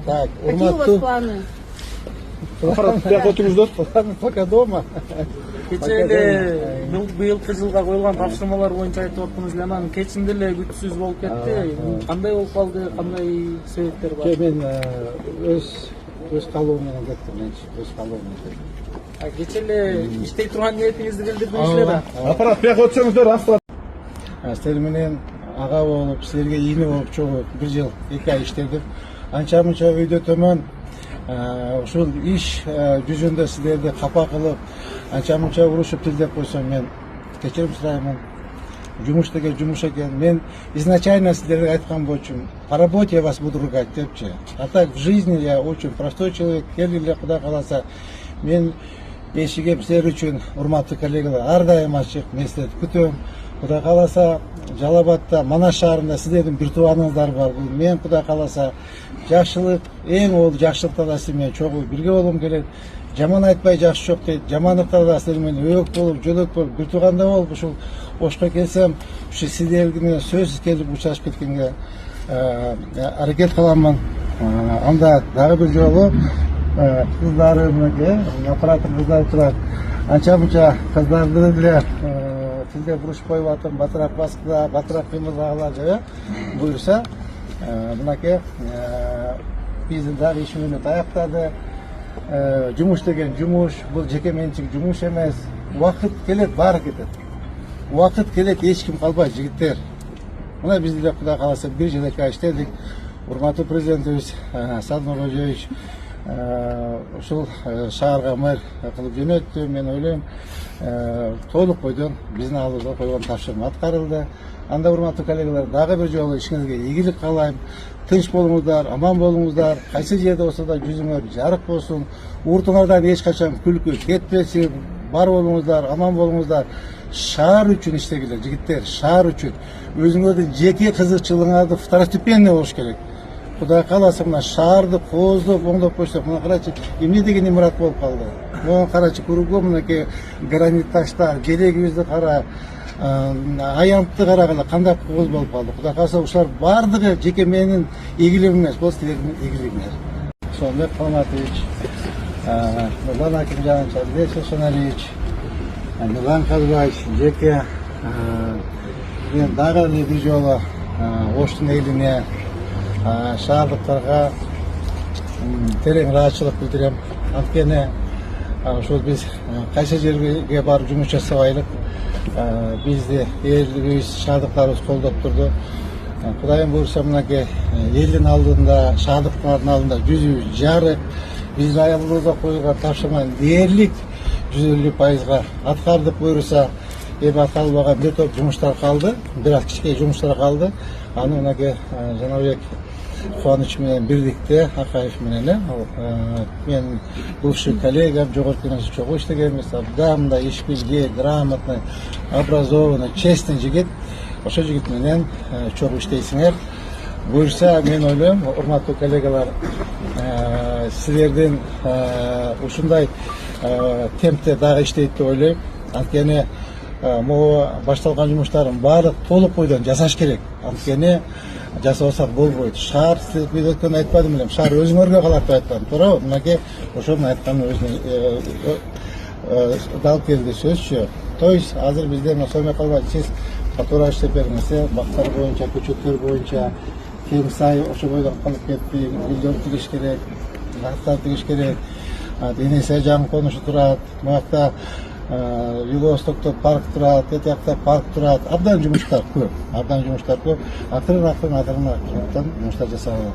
Так, Какие у вас планы? Планы пока дома. Кече эле быйылкы жылга коюлган тапшырмалар боюнча айтып аттыңыз эле, анан кечинде эле күчсүз болуп кетти. Кандай болуп калды, кандай себептер бар? Мен өз калуум менен кеттим, өз калуум менен. Кече эле иштей турган ниетиңизди билдирдиңиз эле. Аппарат бияка өтсөңүздөр, асла. Силер менен ага болуп, силерге ийне болуп чогуу 1 жыл 2 ай иштедим. Анча мынча өйдө төмөн ушул иш жүзүндө силерди капа кылып, анча мынча урушуп тилдеп койсом, мен кечирим сураймын. Жумуш деген жумуш экен. Мен изначально силерге айткан болчумун, по работе я вас буду ругать депчи. А так в жизни я очень простой человек. Келгиле, Кудай кааласа, мен эшигим силер үчүн, урматтуу коллегалар, ар дайым ачык. Мен силерди күтөм. Кудай кааласа, Жалал Абадта, Манас шаарында силердин бир тууганыңыздар бар. Мен Кудай кааласа, жакшылык, эң ол жакшылыкта да силер менен чогуу бирге болгум келет. Жаман айтпай жакшы жок дейт. Жамандыкта да силер менен өйөк болуп, жөлөк болуп, бир туугандай болуп, ушул Ошко келсем, ушу силерди менен сөзсүз келип учашып кеткенге аракет кыламын. Анда дагы бир жолу кыздарым, аппараттын кыздары турат. Анча мынча кыздарды деле тилде буруш коюп атам, батыраак баскыда, батыраак кыймылдагылар жабы буюрса, мынакей биздин дагы ишибизди аяктады. Жумуш деген жумуш, бул жеке менчик жумуш эмес. Убакыт келет, баары кетет. Убакыт келет, эч ким калбайт, жигиттер. Мына биз деле Кудай кааласа 1 жыл 2 ай иштедик. Урматтуу президентибиз Садыр Нуркожоевич ушул шаарга мэр кылып жөнөттү. Мен ойлойм, толук бойдон биздин алдыбызга койгон тапшырма аткарылды. Анда урматтуу коллегалар, дагы бир жолу ишиңизге ийгилик каалайм. Тынч болуңуздар, аман болуңуздар, кайсы жерде болсо да жүзүңөр жарык болсун. Уртуңардан эч качан күлкү кетпесин. Бар болуңуздар, аман болуңуздар. Шаар үчүн иштегилер, жигиттер, шаар үчүн. Өзүңөрдүн жеке кызыкчылыгыңарды второстепенный болуш керек. Кудай кааласа, мына шаарды кооздоп, оңдоп койсок, мына карачы, эмне деген имарат болуп калды. Мына карачы, кругом мынакей гранит таштар, желегибизди кара, аянтты карагыла, кандай кооз болуп калды. Кудай кааласа, ушулар бардыгы жеке менин ийгилигим эмес, бул силердин ийгилигиңер. Сонбек Калматович, Нурлан Акимжанович, Андрей Сосоналиевич, Милан Казбаевич, жеке мен дагы бир жолу Оштун элине, шаардыктарга терең ыраазычылык билдирем. Анткени ошол биз кайсы жерге барып жумуш жасабайлык, бизди элибиз, шаардыктарыбыз колдоп турду. Кудайым буйруса, мынакей элдин алдында, шаардыктардын алдында жүзүбүз жарык. Биздин аялыбызга коюлган тапшырманы дээрлик 150% аткардык буйруса. Эми аткарылбаган бир топ жумуштар калды, бир аз кичине жумуштар калды. Аны мынакей Жанабек Кубаныч менен бирликте, Акаев менен, мен бывший коллегам, жогорку кеңеште чогуу иштегенбиз. Абдан иш билги, грамотный, образованный, честный жигит. Ошол жигит менен чогуу иштейсиңер. Буюрса, мен ойлойм, урматтуу коллегалар, силердин ушундай темпте дагы иштейт деп ойлойм. Анткени могу башталган жумуштардын баары толук бойдон жасаш керек. Анткени жасабасак болбойт. Шаар, мен өткөндө айтпадым белем, шаар өзүңөргө калат деп айткам, туурабы? Мынакей ошону айтканын өзүнө дал келди сөзчү. То есть азыр бизде Сонбек Калматович, сиз катуураак иштеп бериңиз, бактар боюнча, көчөттөр боюнча, кең сай ошо бойдон калып кетти, гүлдөр тигиш керек, бактар тигиш керек. Дене сай жаңы конушу турат, муякта Юго-Востокто парк турат, этиякта парк турат. Абдан жумуштар көп. Акырын жумуштар жасалат.